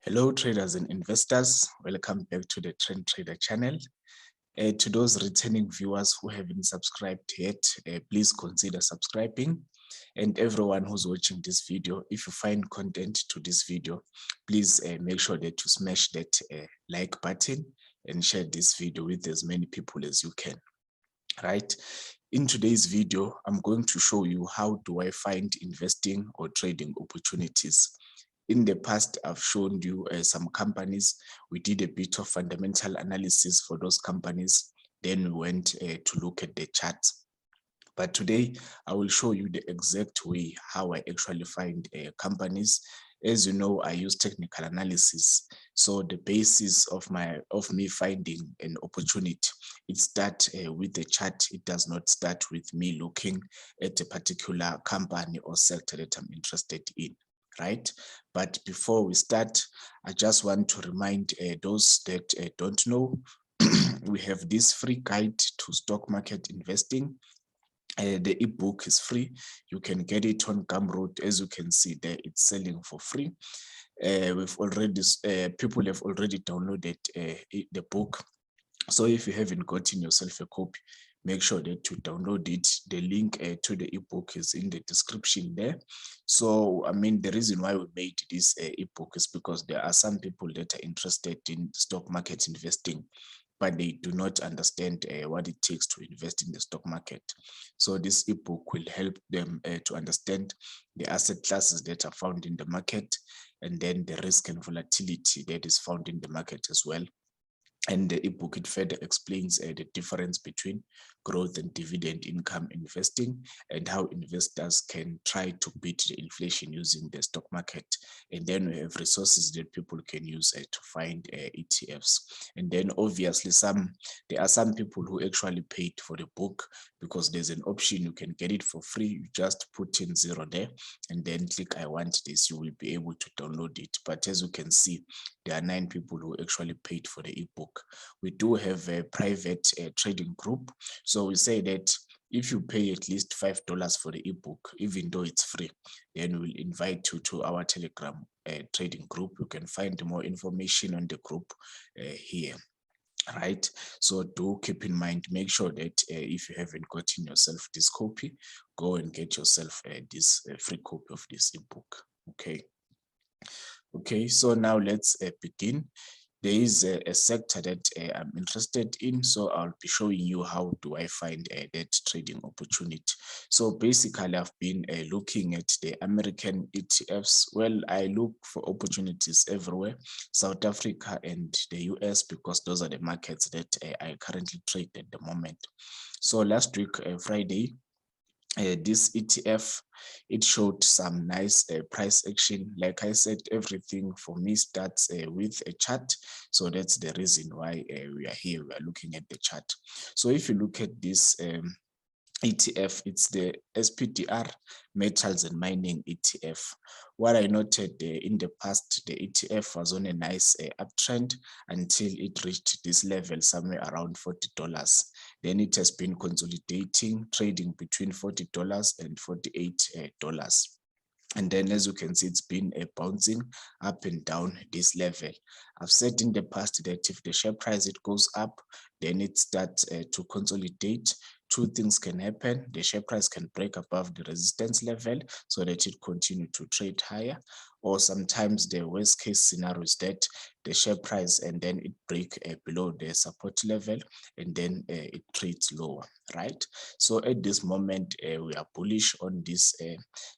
Hello traders and investors, welcome back to the Trend Trader channel. To those returning viewers who haven't subscribed yet, please consider subscribing. And everyone who's watching this video, if you find content to this video, please make sure that you smash that like button and share this video with as many people as you can. Right? In today's video, I'm going to show you how do I find investing or trading opportunities. In the past, I've shown you some companies. We did a bit of fundamental analysis for those companies. Then we went to look at the charts. But today, I will show you the exact way how I actually find companies. As you know, I use technical analysis. So the basis of me finding an opportunity, it starts with the chart. It does not start with me looking at a particular company or sector that I'm interested in. Right? But before we start, I just want to remind those that don't know, we have this free guide to stock market investing. The ebook is free. You can get it on Gumroad. As you can see there, it's selling for free. People have already downloaded the book. So if you haven't gotten yourself a copy, make sure that you download it. The link to the ebook is in the description there. So, I mean, the reason why we made this ebook is because there are some people that are interested in stock market investing, but they do not understand what it takes to invest in the stock market. So this ebook will help them to understand the asset classes that are found in the market, and then the risk and volatility that is found in the market as well. And the ebook, it further explains the difference between growth and dividend income investing and how investors can try to beat the inflation using the stock market. And then we have resources that people can use to find ETFs. And then obviously there are some people who actually paid for the book, because there's an option you can get it for free. You just put in 0 there and then click I want this. You will be able to download it. But as you can see, there are 9 people who actually paid for the ebook. We do have a private trading group. So we say that if you pay at least $5 for the ebook, even though it's free, then we'll invite you to our Telegram trading group. You can find more information on the group here. Right, so do keep in mind, make sure that if you haven't gotten yourself this copy, go and get yourself this free copy of this ebook. Okay, so now let's begin. There is a sector that I'm interested in, so I'll be showing you how do I find that trading opportunity. So basically, I've been looking at the American ETFs. Well, I look for opportunities everywhere, South Africa and the US, because those are the markets that I currently trade at the moment. So last week, Friday, this ETF, it showed some nice price action. Like I said, everything for me starts with a chart. So that's the reason why we are here. We are looking at the chart. So if you look at this ETF, it's the SPDR Metals and Mining ETF. What I noted in the past, the ETF was on a nice uptrend until it reached this level somewhere around $40. Then it has been consolidating, trading between $40 and $48. And then, as you can see, it's been bouncing up and down this level. I've said in the past that if the share price it goes up, then it starts to consolidate. Two things can happen. The share price can break above the resistance level so that it continue to trade higher, or sometimes the worst case scenario is that the share price and then it break below the support level and then it trades lower, right? So at this moment, we are bullish on this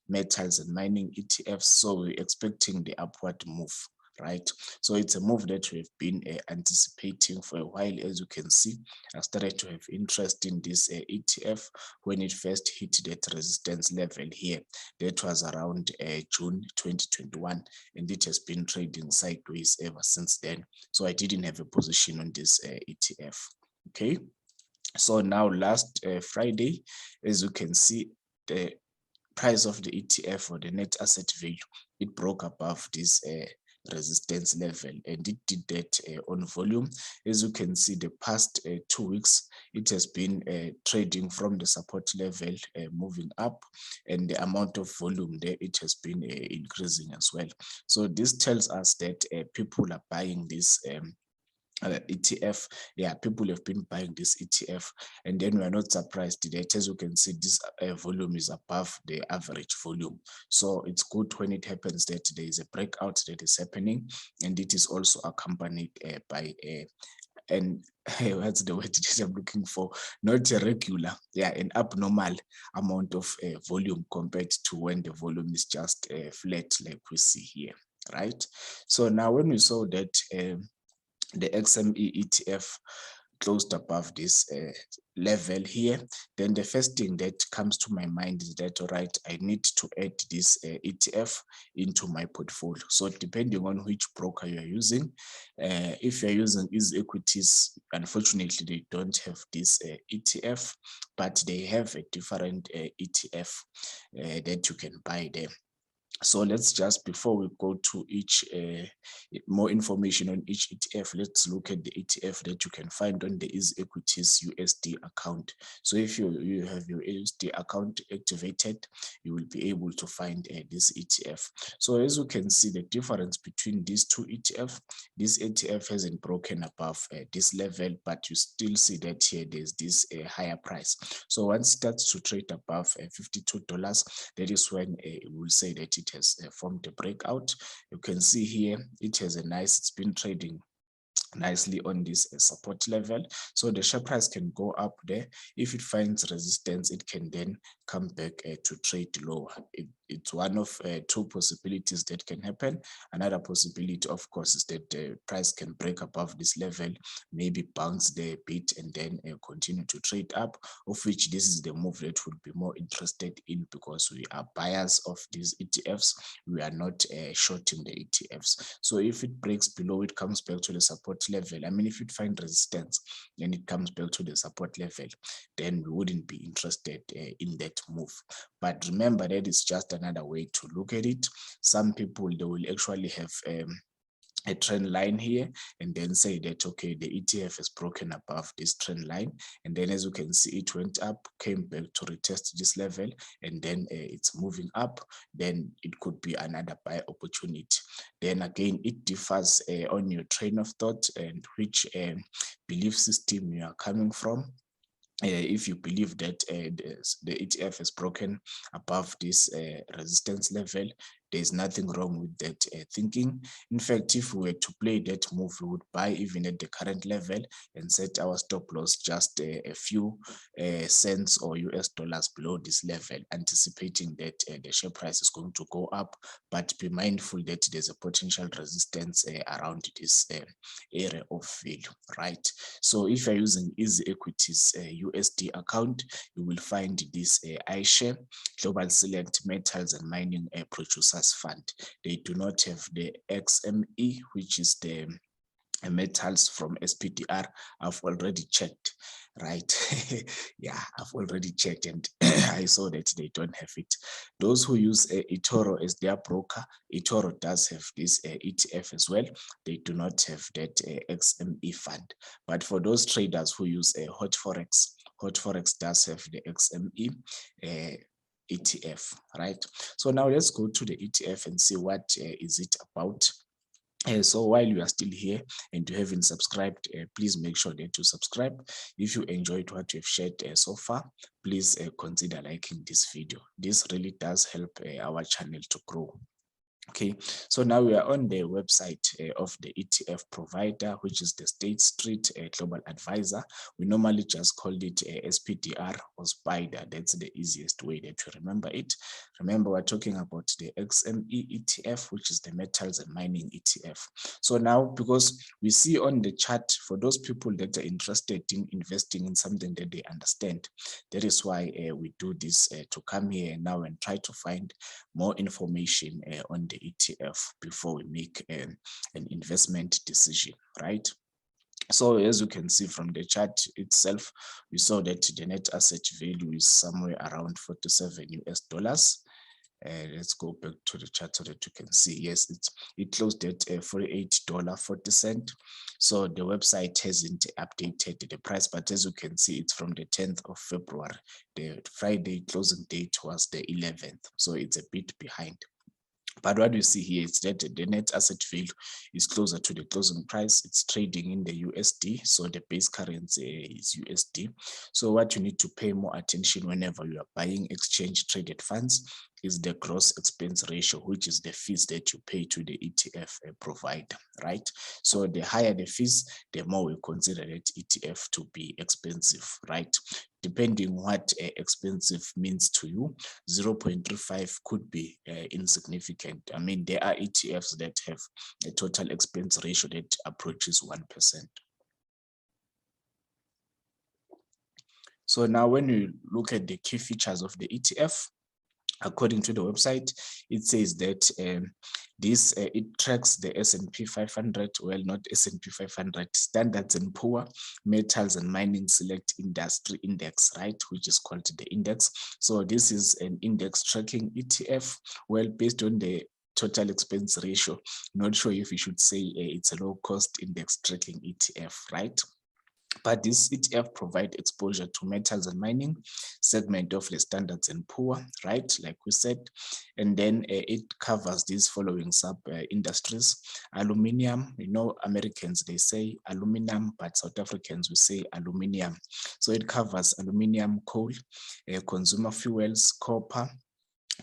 metals and mining ETFs, so we're expecting the upward move. Right, so it's a move that we've been anticipating for a while. As you can see, I started to have interest in this ETF when it first hit that resistance level here. That was around June 2021, and it has been trading sideways ever since then. So I didn't have a position on this ETF. Okay, so now last Friday, as you can see, the price of the ETF or the net asset value, it broke above this resistance level, and it did that on volume. As you can see, the past 2 weeks, it has been trading from the support level, moving up, and the amount of volume there, it has been increasing as well. So this tells us that people are buying this ETF. Yeah, people have been buying this ETF, and then we are not surprised that, as you can see, this volume is above the average volume. So it's good when it happens that there is a breakout that is happening, and it is also accompanied by and what's the word that I'm looking for? Not a regular, yeah, an abnormal amount of volume compared to when the volume is just flat, like we see here, right? So now when we saw that the XME ETF closed above this level here, then the first thing that comes to my mind is that, all right, I need to add this ETF into my portfolio. So depending on which broker you are using, if you're using EasyEquities, unfortunately, they don't have this ETF, but they have a different ETF that you can buy there. So let's just, before we go to each more information on each ETF, let's look at the ETF that you can find on the EasyEquities USD account. So if you have your USD account activated, you will be able to find this ETF. So as you can see, the difference between these two ETF, this ETF hasn't broken above this level, but you still see that here there's this higher price. So once it starts to trade above $52, that is when we'll say that it has formed a breakout. You can see here it has it's been trading nicely on this support level. So the share price can go up there. If it finds resistance, it can then come back to trade lower. It's one of two possibilities that can happen. Another possibility, of course, is that the price can break above this level, maybe bounce there a bit, and then continue to trade up, of which this is the move that we'll be more interested in, because we are buyers of these ETFs. We are not shorting the ETFs. So if it breaks below, it comes back to the support level. I mean, if it finds resistance and it comes back to the support level, then we wouldn't be interested in that move. But remember, that is just another way to look at it. Some people, they will actually have a trend line here and then say that, okay, the ETF has broken above this trend line, and then as you can see, it went up, came back to retest this level, and then it's moving up. Then it could be another buy opportunity. Then again, it differs on your train of thought and which belief system you are coming from. If you believe that the ETF has broken above this resistance level, there's nothing wrong with that thinking. In fact, if we were to play that move, we would buy even at the current level and set our stop loss just a few cents or US dollars below this level, anticipating that the share price is going to go up, but be mindful that there's a potential resistance around this area of value, right? So if you're using EasyEquities USD account, you will find this iShares Global Select Metals and Mining Producers Fund. They do not have the XME, which is the metals from SPDR. I've already checked, right? Yeah, I've already checked, and I saw that they don't have it. Those who use eToro as their broker, eToro does have this ETF as well. They do not have that XME fund. But for those traders who use Hot Forex does have the XME ETF, right? So now let's go to the ETF and see what is it about. So while you are still here and you haven't subscribed, please make sure that you subscribe. If you enjoyed what you've shared so far, please consider liking this video. This really does help our channel to grow. Okay, so now we are on the website of the ETF provider, which is the State Street Global Advisor. We normally just called it SPDR or SPDR. That's the easiest way that you remember it. Remember, we're talking about the XME ETF, which is the Metals and Mining ETF. So now, because we see on the chart, for those people that are interested in investing in something that they understand, that is why we do this to come here now and try to find more information on the ETF before we make an investment decision, right? So as you can see from the chart itself, we saw that the net asset value is somewhere around 47 US dollars. Let's go back to the chart so that you can see. Yes, it closed at $48.40. So the website hasn't updated the price, but as you can see, it's from the 10th of February. The Friday closing date was the 11th, so it's a bit behind. But what you see here is that the net asset value is closer to the closing price. It's trading in the USD, so the base currency is USD. So what you need to pay more attention whenever you are buying exchange traded funds is the gross expense ratio, which is the fees that you pay to the ETF provider, right? So the higher the fees, the more we consider that ETF to be expensive, right? Depending what expensive means to you, 0.35 could be insignificant. I mean, there are ETFs that have a total expense ratio that approaches 1%. So now when you look at the key features of the ETF, according to the website, it says that it tracks the S&P 500, well, not S&P 500, Standards and Poor Metals and Mining Select Industry Index, right, which is called the index. So this is an index tracking ETF, well, based on the total expense ratio. Not sure if you should say it's a low-cost index tracking ETF, right? But this ETF provides exposure to metals and mining segment of the Standards and Poor, right? Like we said, and then it covers these following sub industries: aluminium. You know, Americans they say aluminum, but South Africans we say aluminium. So it covers aluminium, coal, consumer fuels, copper,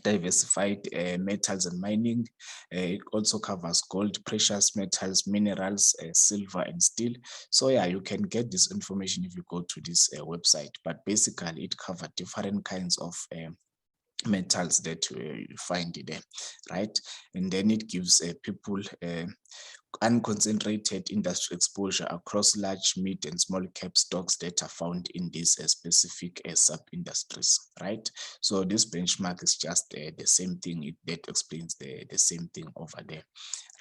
diversified metals and mining. It also covers gold, precious metals, minerals, silver and steel. So yeah, you can get this information if you go to this website, but basically it covers different kinds of metals that you find there, right? And then it gives people unconcentrated industry exposure across large, mid, and small cap stocks that are found in these specific sub-industries, right? So this benchmark is just the same thing. That explains the same thing over there,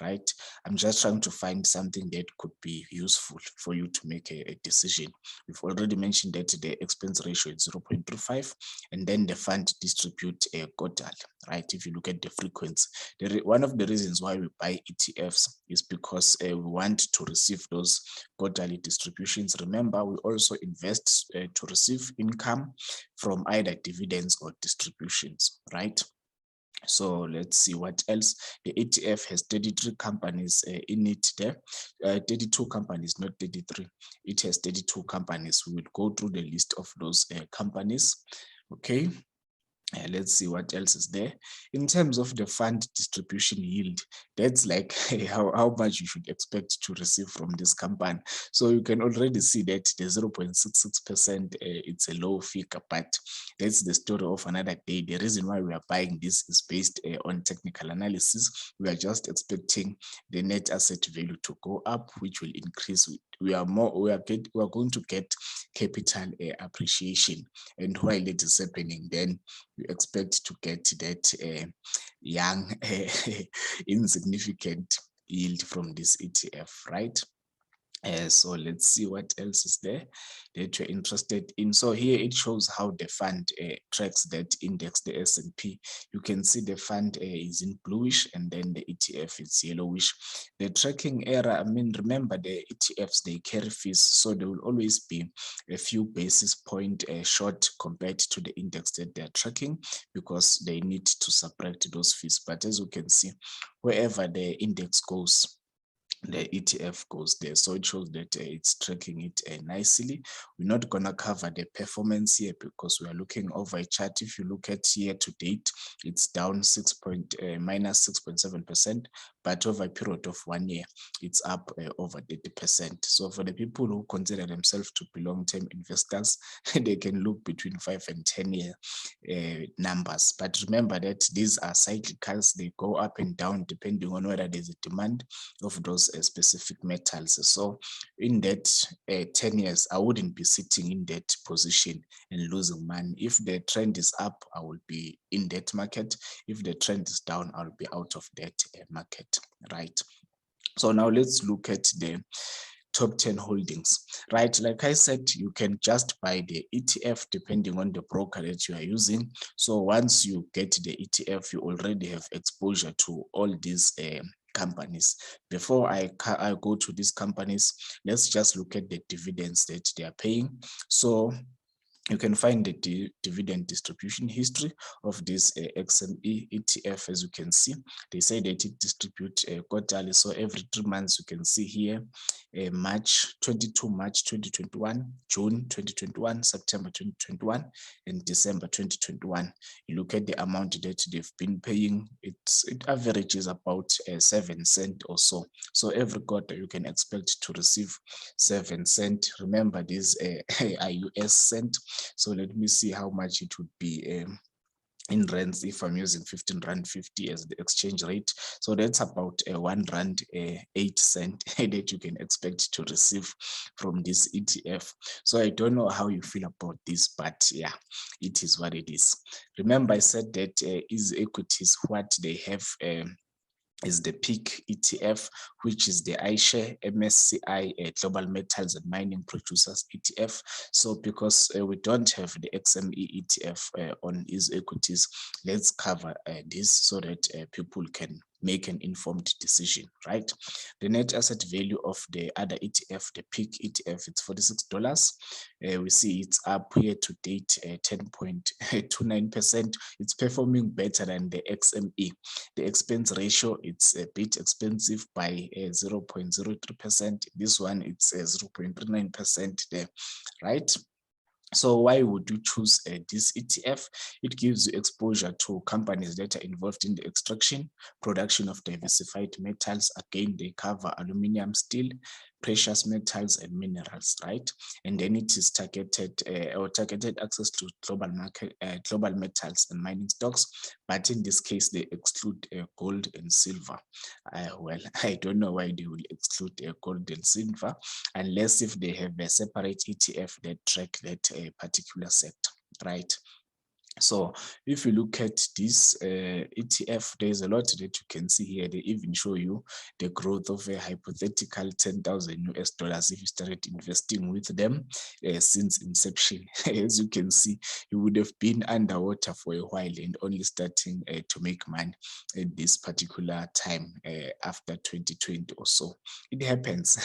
right? I'm just trying to find something that could be useful for you to make a decision. We've already mentioned that the expense ratio is 0.25, and then the fund distribute a quarterly, right? If you look at the frequency, one of the reasons why we buy ETFs is because we want to receive those quarterly distributions. Remember, we also invest to receive income from either dividends or distributions, right? So let's see what else. The ETF has 33 companies in it there. 32 companies, not 33. It has 32 companies. We will go through the list of those companies. Okay. Let's see what else is there. In terms of the fund distribution yield, that's like how much you should expect to receive from this company. So you can already see that the 0.66%, it's a low figure, but that's the story of another day. The reason why we are buying this is based on technical analysis. We are just expecting the net asset value to go up, which will increase. We are going to get capital appreciation, and while it is happening, then you expect to get that young insignificant yield from this ETF, right? So let's see what else is there that you're interested in. So here it shows how the fund tracks that index, the S&P. You can see the fund is in bluish, and then the ETF is yellowish. The tracking error, I mean, remember the ETFs, they carry fees, so there will always be a few basis point short compared to the index that they're tracking, because they need to subtract those fees. But as you can see, wherever the index goes, the ETF goes there. So it shows that it's tracking it nicely. We're not going to cover the performance here because we are looking over a chart. If you look at year to date, it's down minus 6.7%, but over a period of 1 year, it's up over 30%. So for the people who consider themselves to be long-term investors, they can look between 5 and 10 year numbers. But remember that these are cyclicals. They go up and down depending on whether there's a demand of those specific metals. So in that 10 years, I wouldn't be sitting in that position and losing money. If the trend is up, I will be in that market. If the trend is down, I'll be out of that market, right? So now let's look at the top 10 holdings, right? Like I said, you can just buy the ETF depending on the broker that you are using. So once you get the ETF, you already have exposure to all these companies. Before I go to these companies, let's just look at the dividends that they are paying. So you can find the dividend distribution history of this XME ETF. As you can see, they say that it distributes quarterly. So every 3 months, you can see here, March 2021, June 2021, September 2021, and December 2021. You look at the amount that they've been paying, it averages about 7 cents or so. So every quarter, you can expect to receive 7 cents. Remember, this are US cent. So let me see how much it would be in rands if I'm using 15 rand 50 as the exchange rate. So that's about 1 rand 8 cent that you can expect to receive from this ETF. So I don't know how you feel about this, but yeah, it is what it is. Remember, I said that EasyEquities, what they have is the PEAK ETF, which is the iShares MSCI Global Metals and Mining Producers ETF. So because we don't have the XME ETF on EasyEquities, let's cover this so that people can make an informed decision, right? The net asset value of the other ETF, the PEAK ETF, it's $46. We see it's up here to date 10.29%. It's performing better than the XME. The expense ratio, it's a bit expensive by 0.03%. This one, it's 0.39% there, right? So why would you choose this ETF? It gives you exposure to companies that are involved in the extraction, production of diversified metals. Again, they cover aluminum, steel, precious metals, and minerals, right? And then it is targeted access to global market, global metals and mining stocks. But in this case, they exclude gold and silver. Well, I don't know why they will exclude gold and silver, unless if they have a separate ETF that track that particular sector, right? So if you look at this ETF, there's a lot that you can see here. They even show you the growth of a hypothetical 10,000 US dollars if you started investing with them since inception. As you can see, you would have been underwater for a while and only starting to make money at this particular time after 2020 or so. It happens.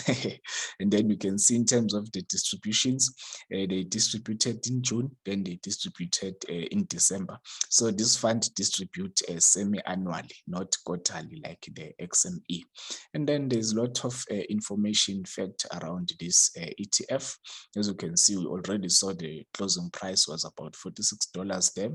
And then you can see in terms of the distributions, they distributed in June, then they distributed in December. So this fund distribute semi-annually, not quarterly like the XME. And then there's a lot of information fact around this ETF. As you can see, we already saw the closing price was about $46 there.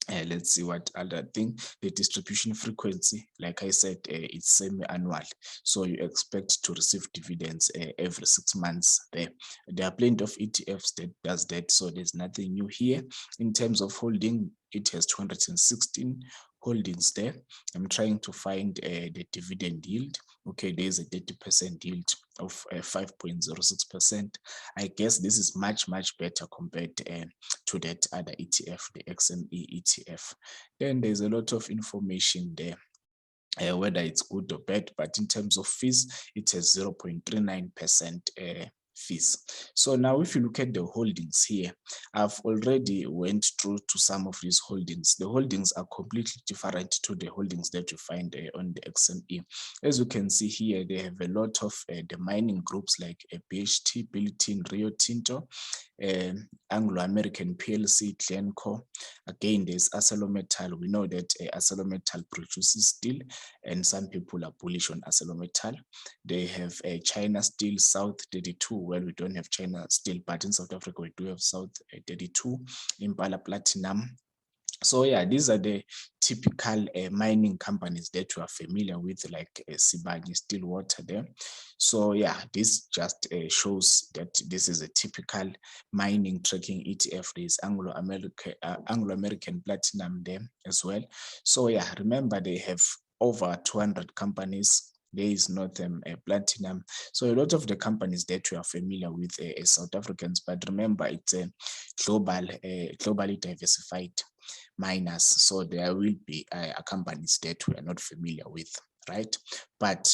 Let's see what other thing. The distribution frequency, like I said, it's semi-annual. So you expect to receive dividends every 6 months there. There are plenty of ETFs that does that. So there's nothing new here. In terms of holding, it has 216 holdings there. I'm trying to find the dividend yield. Okay, there's a 30% yield of 5.06%. I guess this is much, much better compared to that other ETF, the XME ETF. Then there's a lot of information there. Whether it's good or bad, but in terms of fees, it has 0.39% fees. So now if you look at the holdings here, I've already went through to some of these holdings. The holdings are completely different to the holdings that you find on the XME. As you can see here, they have a lot of the mining groups like BHT, Billiton, Rio Tinto, Anglo-American PLC, Glencore. Again, there's ArcelorMittal. We know that ArcelorMittal produces steel, and some people are bullish on ArcelorMittal. They have China Steel, South 32. Well, we don't have China Steel, but in South Africa, we do have South 32, Impala Platinum. So yeah, these are the typical mining companies that you are familiar with, like Sibanye, Stillwater there. So yeah, this just shows that this is a typical mining tracking ETF. There is Anglo-American Platinum there as well. So yeah, remember they have over 200 companies. There is Northern Platinum. So a lot of the companies that you are familiar with as South Africans, but remember it's a globally diversified miners. So there will be companies that we are not familiar with, right? But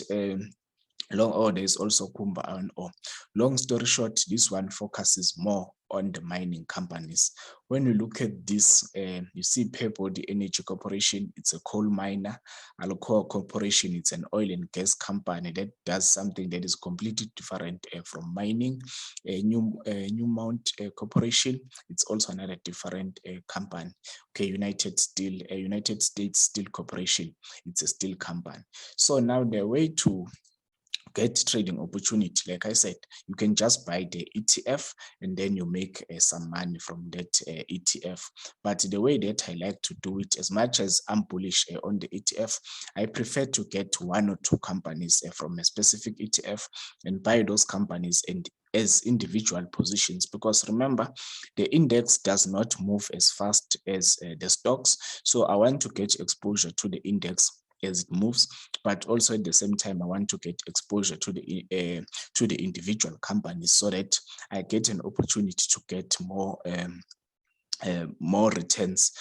there is also Kumba iron ore. Long story short, this one focuses more on the mining companies. When you look at this, you see Pearbody Energy Corporation, it's a coal miner. Alcoa Corporation, it's an oil and gas company that does something that is completely different from mining. Newmont Corporation, it's also another different company. Okay, United States Steel Corporation, it's a steel company. So now the way to get trading opportunity, like I said, you can just buy the ETF and then you make some money from that ETF. But the way that I like to do it, as much as I'm bullish on the ETF, I prefer to get one or two companies from a specific ETF and buy those companies and as individual positions, because remember, the index does not move as fast as the stocks. So I want to get exposure to the index as it moves, but also at the same time, I want to get exposure to the individual companies so that I get an opportunity to get more returns.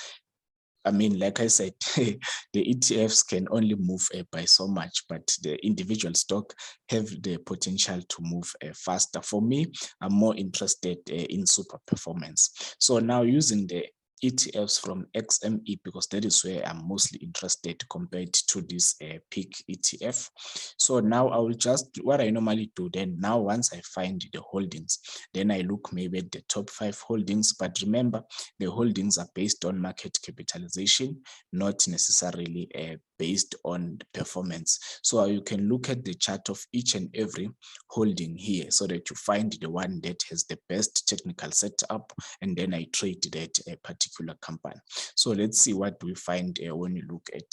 I mean, like I said, the ETFs can only move by so much, but the individual stock have the potential to move faster. For me, I'm more interested in super performance. So now using the ETFs from XME, because that is where I'm mostly interested compared to this peak ETF. So now I will just, what I normally do then, now once I find the holdings, then I look maybe at the top 5 holdings. But remember, the holdings are based on market capitalization, not necessarily based on performance. So you can look at the chart of each and every holding here so that you find the one that has the best technical setup, and then I trade that particular company. So let's see what we find when you look at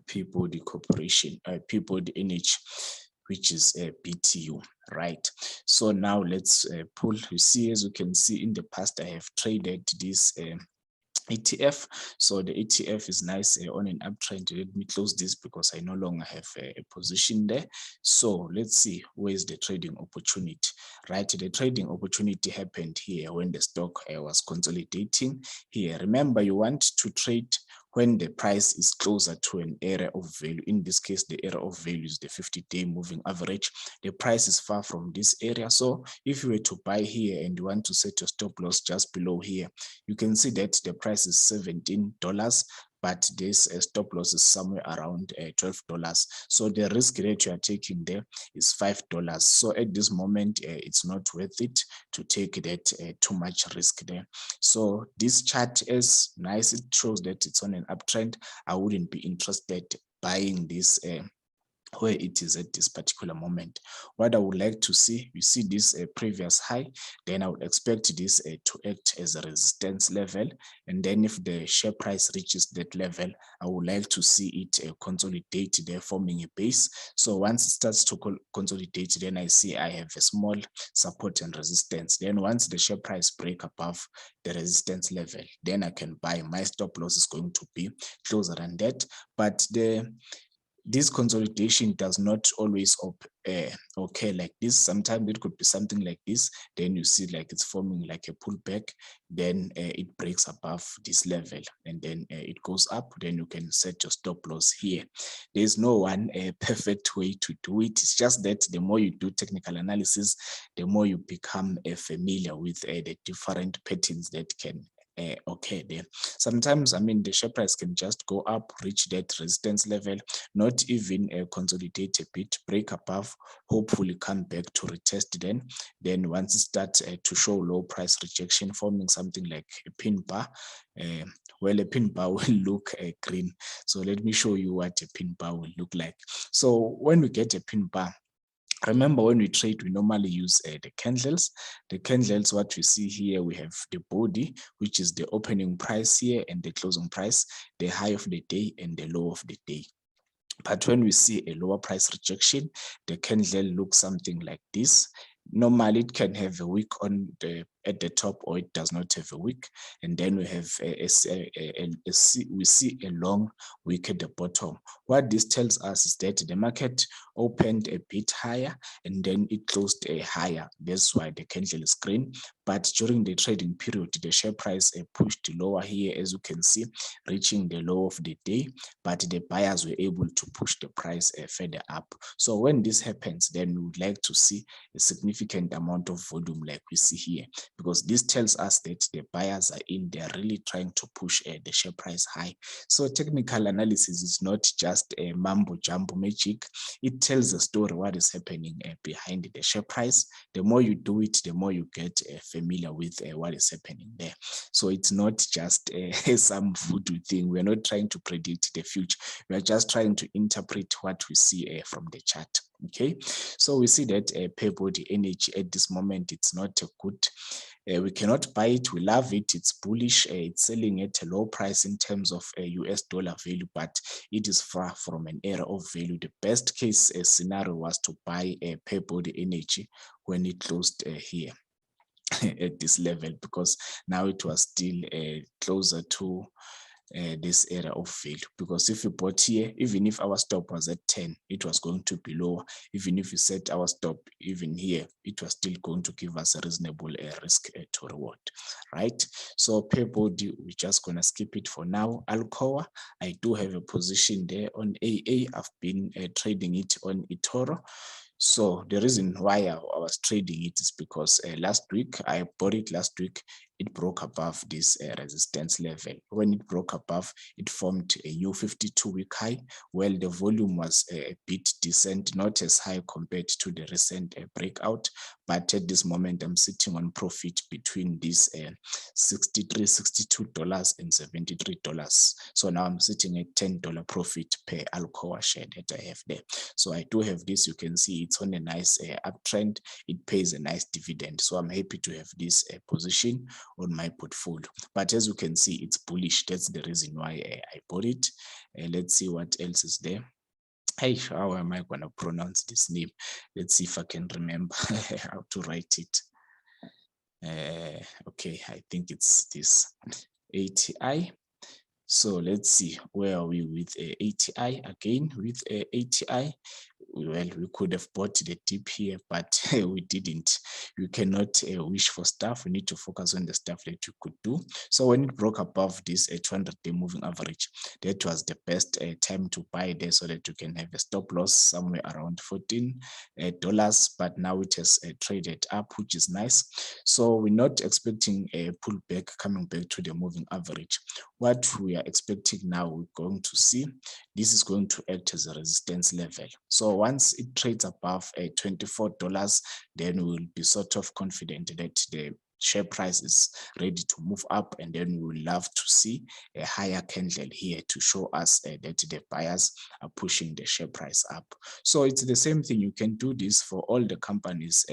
Pearbody Corporation, Pearbody Energy, which is BTU, right? So now let's pull. You see, as you can see, in the past, I have traded this ETF. So the ETF is nice on an uptrend. Let me close this because I no longer have a position there. So let's see, where's the trading opportunity, right? The trading opportunity happened here when the stock was consolidating here. Remember, you want to trade when the price is closer to an area of value. In this case, the area of value is the 50-day moving average. The price is far from this area. So if you were to buy here and you want to set your stop loss just below here, you can see that the price is $17, but this stop loss is somewhere around $12. So the risk that you are taking there is $5. So at this moment, it's not worth it to take that too much risk there. So this chart is nice. It shows that it's on an uptrend. I wouldn't be interested buying this where it is at this particular moment. What I would like to see, you see this previous high, then I would expect this to act as a resistance level. And then if the share price reaches that level, I would like to see it consolidate there, forming a base. So once it starts to consolidate, then I see I have a small support and resistance. Then once the share price break above the resistance level, then I can buy. My stop loss is going to be closer than that. But this consolidation does not always occur like this. Sometimes it could be something like this. Then you see like it's forming like a pullback. Then it breaks above this level and then it goes up. Then you can set your stop loss here. There's no one perfect way to do it. It's just that the more you do technical analysis, the more you become familiar with the different patterns that can okay there. Sometimes, I mean, the share price can just go up, reach that resistance level, not even consolidate a bit, break above, hopefully come back to retest. Then once it starts to show low price rejection, forming something like a pin bar, well, a pin bar will look green. So let me show you what a pin bar will look like. So when we get a pin bar, remember, when we trade, we normally use the candles. The candles, what we see here, we have the body, which is the opening price here, and the closing price, the high of the day and the low of the day. But when we see a lower price rejection, the candle looks something like this. Normally, it can have a wick on the at the top, or it does not have a wick. And then we have we see a long wick at the bottom. What this tells us is that the market opened a bit higher and then it closed higher. That's why the candle is green. But during the trading period, the share price pushed lower here, as you can see, reaching the low of the day. But the buyers were able to push the price further up. So when this happens, then we would like to see a significant amount of volume like we see here, because this tells us that the buyers are in, they're really trying to push the share price high. So technical analysis is not just a mumbo jumbo magic. It tells a story what is happening behind the share price. The more you do it, the more you get familiar with what is happening there. So it's not just some voodoo thing. We're not trying to predict the future. We are just trying to interpret what we see from the chart. Okay, so we see that Pearbody energy at this moment, it's not a good. We cannot buy it. We love it. It's bullish. It's selling at a low price in terms of US dollar value, but it is far from an area of value. The best case scenario was to buy a Pearbody energy when it closed here at this level, because now it was still closer to this area of value. Because if you bought here, even if our stop was at 10, it was going to be lower. Even if you set our stop even here, it was still going to give us a reasonable risk to reward, right? So Pearbody, we're just going to skip it for now. Alcoa, I do have a position there on AA. I've been trading it on eToro. So the reason why I was trading it is because last week, I bought it last week, it broke above this resistance level. When it broke above, it formed a new 52-week high. Well, the volume was a bit decent, not as high compared to the recent breakout. But at this moment, I'm sitting on profit between these $63, $62, and $73. So now I'm sitting at $10 profit per Alcoa share that I have there. So I do have this. You can see it's on a nice uptrend. It pays a nice dividend. So I'm happy to have this position on my portfolio. But as you can see, it's bullish. That's the reason why I bought it. Let's see what else is there. Hey, how am I going to pronounce this name? Let's see if I can remember how to write it. Okay, I think it's this ATI. So let's see, where are we with ATI? Again, with ATI, well, we could have bought the dip here, but we didn't. You cannot wish for stuff. We need to focus on the stuff that you could do. So when it broke above this 200-day moving average, that was the best time to buy there, so that you can have a stop loss somewhere around $14. But now it has traded up, which is nice. So we're not expecting a pullback coming back to the moving average. What we are expecting now, we're going to see, this is going to act as a resistance level. So once it trades above $24, then we'll be sort of confident that the share price is ready to move up, and then we will love to see a higher candle here to show us that the buyers are pushing the share price up. So it's the same thing. You can do this for all the companies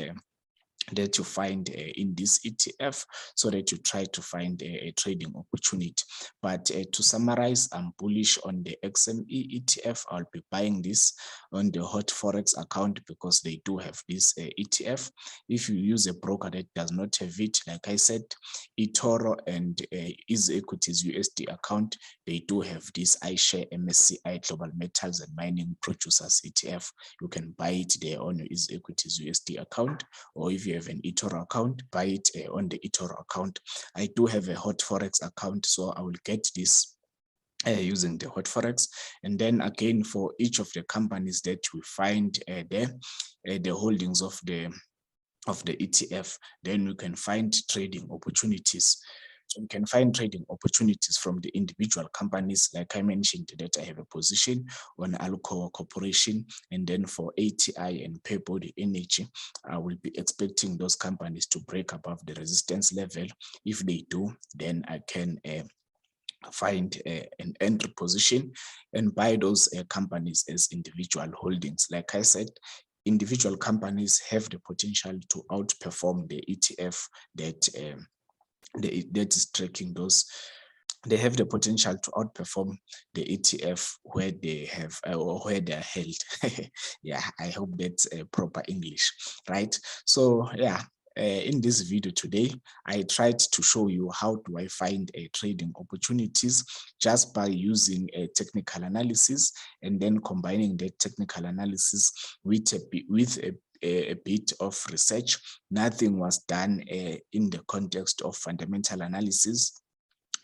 that you find in this ETF, so that you try to find a trading opportunity. But to summarize, I'm bullish on the XME ETF. I'll be buying this on the Hot Forex account because they do have this ETF. If you use a broker that does not have it, like I said, eToro and EasyEquities USD account, they do have this iShares MSCI Global Metals and Mining Producers ETF. You can buy it there on your EasyEquities USD account, or if you have an eToro account, buy it on the eToro account. I do have a Hot Forex account, so I will get this using the Hot Forex. And then again, for each of the companies that we find there, the holdings of the ETF, then we can find trading opportunities. So we can find trading opportunities from the individual companies. Like I mentioned, that I have a position on Alcoa Corporation, and then for ATI and Pearbody Energy, I will be expecting those companies to break above the resistance level. If they do, then I can find an entry position and buy those companies as individual holdings. Like I said, individual companies have the potential to outperform the ETF that that is tracking those. They have the potential to outperform the ETF where they have or where they are held. Yeah, I hope that's proper English, right? So yeah, In this video today, I tried to show you how do I find trading opportunities just by using a technical analysis and then combining that technical analysis with a bit of research. Nothing was done in the context of fundamental analysis.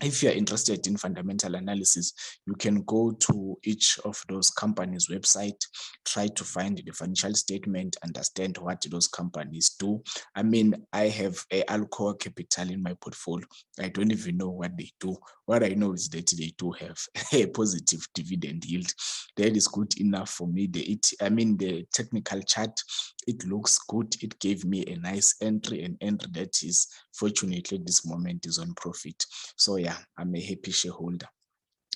If you're interested in fundamental analysis, you can go to each of those companies' website, try to find the financial statement, understand what those companies do. I mean, I have a Alcoa Capital in my portfolio. I don't even know what they do. What I know is that they do have a positive dividend yield. That is good enough for me. The technical chart, it looks good. It gave me a nice entry, an entry that is fortunately at this moment is on profit. So yeah, I'm a happy shareholder.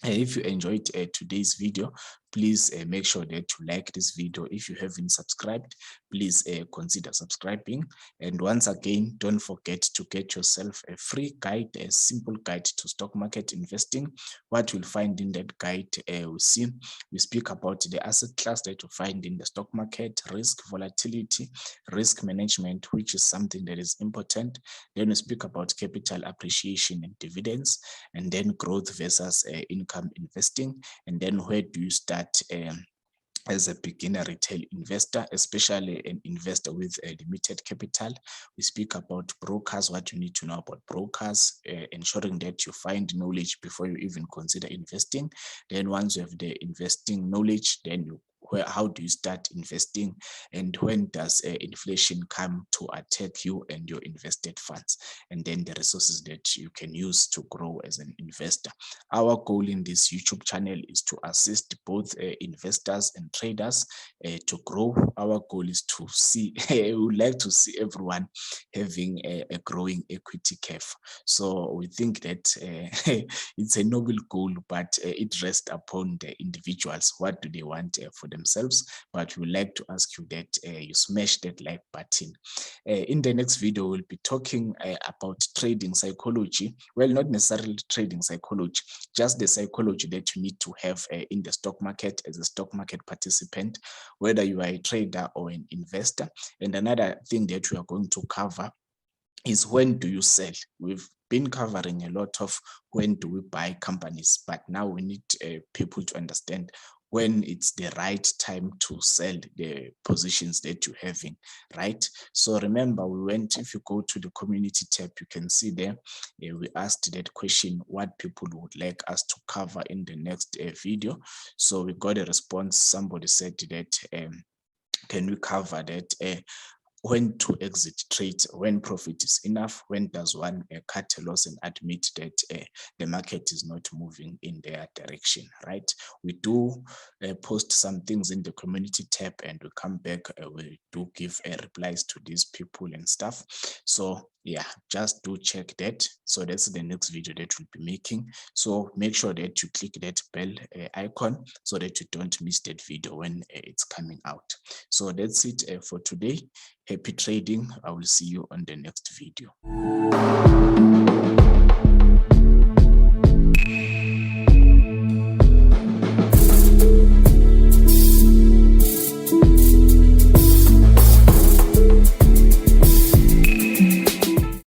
If you enjoyed today's video, please make sure that you like this video. If you haven't subscribed, please consider subscribing. And once again, don't forget to get yourself a free guide, a simple guide to stock market investing. What you'll find in that guide, we speak about the asset class that you find in the stock market, risk, volatility, risk management, which is something that is important. Then we speak about capital appreciation and dividends, and then growth versus income investing, and then where do you start as a beginner retail investor, especially an investor with a limited capital. We speak about brokers, what you need to know about brokers, ensuring that you find knowledge before you even consider investing. Then once you have the investing knowledge, then how do you start investing, and when does inflation come to attack you and your invested funds, and then the resources that you can use to grow as an investor. Our goal in this YouTube channel is to assist both investors and traders to grow. Our goal is to see, we would like to see everyone having a growing equity curve. So we think that it's a noble goal, but it rests upon the individuals. What do they want for themselves? But we would like to ask you that you smash that like button. In the next video, we'll be talking about trading psychology. Well, not necessarily trading psychology, just the psychology that you need to have in the stock market as a stock market participant, whether you are a trader or an investor. And another thing that we are going to cover is when do you sell. We've been covering a lot of when do we buy companies, but now we need people to understand when it's the right time to sell the positions that you're having, right? So remember, if you go to the community tab, you can see there, we asked that question, what people would like us to cover in the next video. So we got a response. Somebody said that, can we cover that? When to exit trades, when profit is enough, when does one cut a loss and admit that the market is not moving in their direction, right? We do post some things in the community tab, and we come back, we do give replies to these people and stuff. So yeah, just do check that. So that's the next video that we'll be making. So make sure that you click that bell icon so that you don't miss that video when it's coming out. So that's it for today. Happy trading. I will see you on the next video.